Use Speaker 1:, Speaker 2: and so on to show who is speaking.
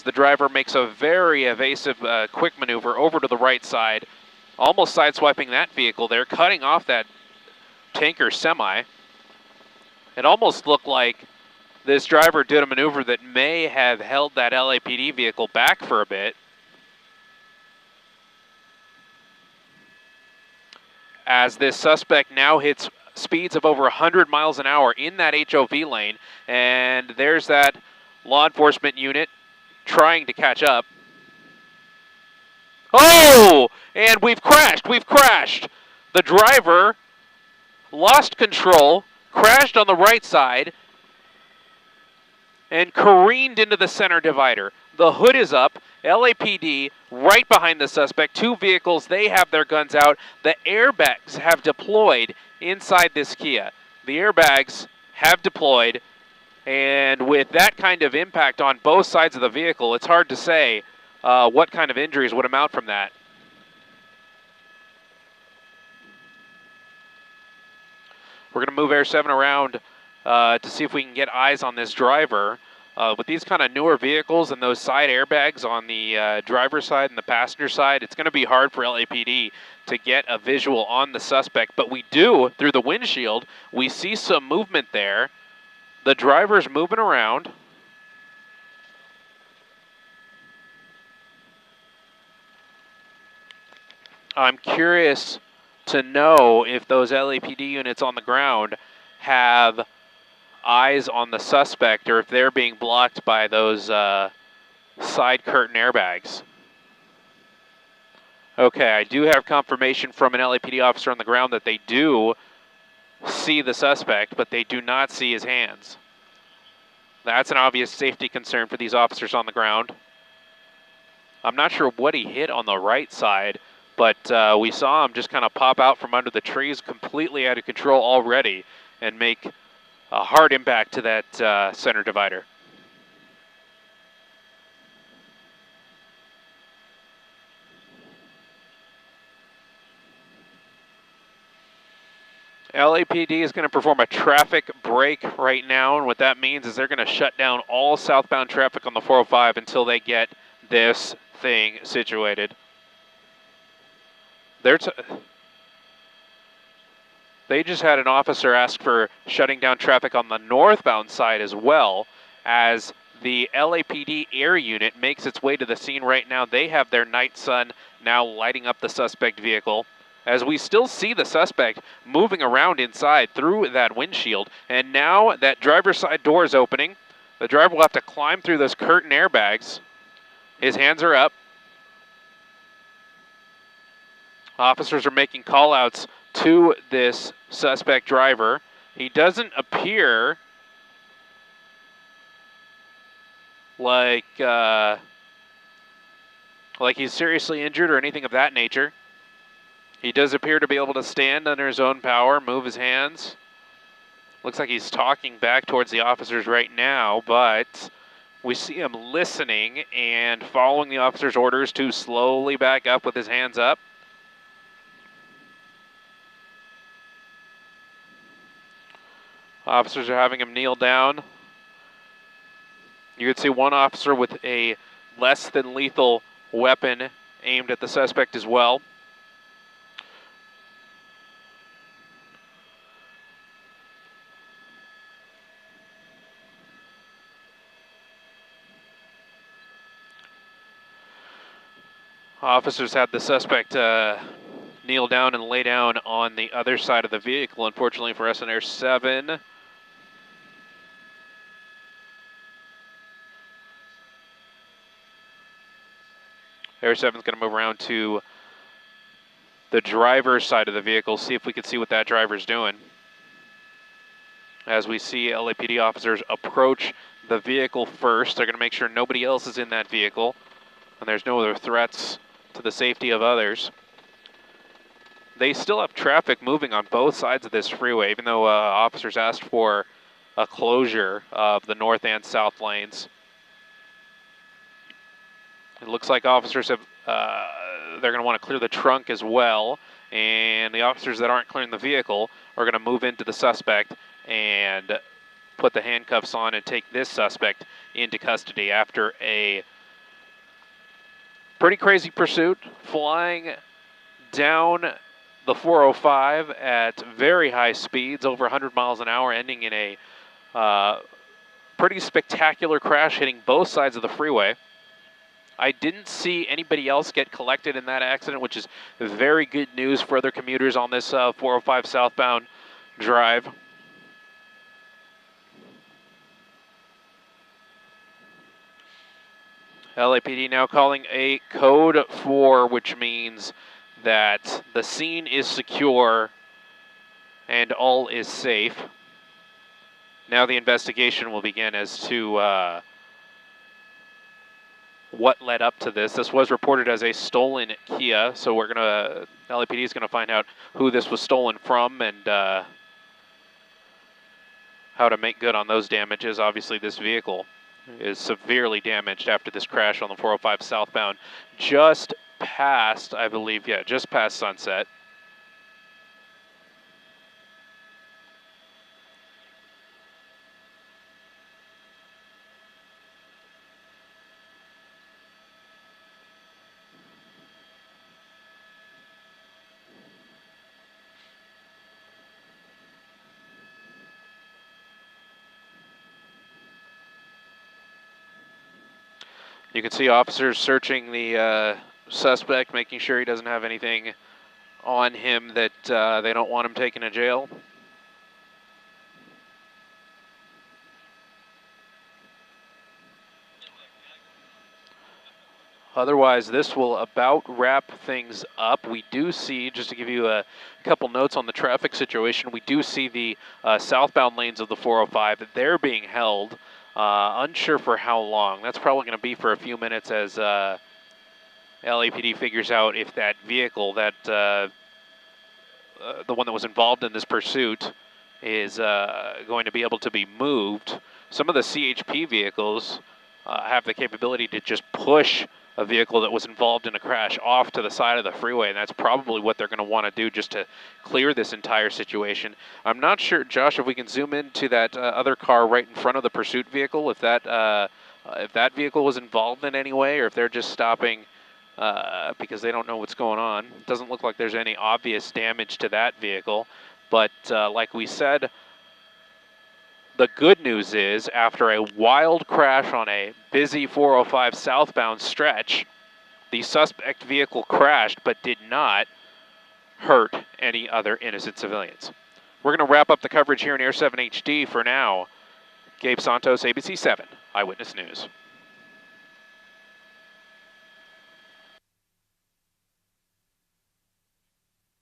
Speaker 1: the driver makes a very evasive quick maneuver over to the right side, almost sideswiping that vehicle there, cutting off that tanker semi. It almost looked like this driver did a maneuver that may have held that LAPD vehicle back for a bit. As this suspect now hits speeds of over 100 miles an hour in that HOV lane, and there's that law enforcement unit trying to catch up. Oh, and we've crashed. The driver lost control, crashed on the right side, and careened into the center divider. The hood is up, LAPD right behind the suspect, 2 vehicles, they have their guns out. The airbags have deployed inside this Kia. The airbags have deployed, and with that kind of impact on both sides of the vehicle, it's hard to say what kind of injuries would amount from that. We're going to move Air 7 around to see if we can get eyes on this driver. With these kind of newer vehicles and those side airbags on the driver's side and the passenger side, it's going to be hard for LAPD to get a visual on the suspect. But we do, through the windshield, we see some movement there. The driver's moving around. I'm curious to know if those LAPD units on the ground have eyes on the suspect or if they're being blocked by those side curtain airbags. Okay, I do have confirmation from an LAPD officer on the ground that they do see the suspect, but they do not see his hands. That's an obvious safety concern for these officers on the ground. I'm not sure what he hit on the right side, but we saw him just kind of pop out from under the trees, completely out of control already, and make a hard impact to that center divider. LAPD is going to perform a traffic break right now, and what that means is they're going to shut down all southbound traffic on the 405 until they get this thing situated. They just had an officer ask for shutting down traffic on the northbound side as well, as the LAPD air unit makes its way to the scene right now. They have their night sun now lighting up the suspect vehicle, as we still see the suspect moving around inside through that windshield. And now that driver's side door is opening. The driver will have to climb through those curtain airbags. His hands are up. Officers are making call-outs to this suspect driver. He doesn't appear like he's seriously injured or anything of that nature. He does appear to be able to stand under his own power, move his hands. Looks like he's talking back towards the officers right now, but we see him listening and following the officer's orders to slowly back up with his hands up. Officers are having him kneel down. You can see one officer with a less than lethal weapon aimed at the suspect as well. Officers had the suspect kneel down and lay down on the other side of the vehicle, unfortunately for us in Air 7. Air 7 is going to move around to the driver's side of the vehicle, see if we can see what that driver's doing. As we see LAPD officers approach the vehicle first, they're going to make sure nobody else is in that vehicle and there's no other threats to the safety of others. They still have traffic moving on both sides of this freeway, even though officers asked for a closure of the north and south lanes. It looks like officers have, they're going to want to clear the trunk as well, and the officers that aren't clearing the vehicle are going to move into the suspect and put the handcuffs on and take this suspect into custody after a Pretty crazy pursuit, flying down the 405 at very high speeds, over 100 miles an hour, ending in a pretty spectacular crash hitting both sides of the freeway. I didn't see anybody else get collected in that accident, which is very good news for other commuters on this 405 southbound drive. LAPD now calling a code 4, which means that the scene is secure and all is safe. Now the investigation will begin as to what led up to this. This was reported as a stolen Kia, so LAPD is gonna find out who this was stolen from and how to make good on those damages. Obviously this vehicle is severely damaged after this crash on the 405 southbound, just past, I believe, yeah, just past Sunset. You can see officers searching the suspect, making sure he doesn't have anything on him that they don't want him taken to jail. Otherwise, this will about wrap things up. We do see, just to give you a couple notes on the traffic situation, we do see the southbound lanes of the 405, they're being held. Unsure for how long. That's probably going to be for a few minutes as LAPD figures out if that vehicle, the one that was involved in this pursuit, is going to be able to be moved. Some of the CHP vehicles have the capability to just push a vehicle that was involved in a crash off to the side of the freeway, and that's probably what they're going to want to do just to clear this entire situation. I'm not sure, Josh, if we can zoom into that other car right in front of the pursuit vehicle, if that vehicle was involved in any way, or if they're just stopping because they don't know what's going on. It doesn't look like there's any obvious damage to that vehicle, but like we said, the good news is, after a wild crash on a busy 405 southbound stretch, the suspect vehicle crashed but did not hurt any other innocent civilians. We're going to wrap up the coverage here in Air 7 HD for now. Gabe Santos, ABC 7 Eyewitness News.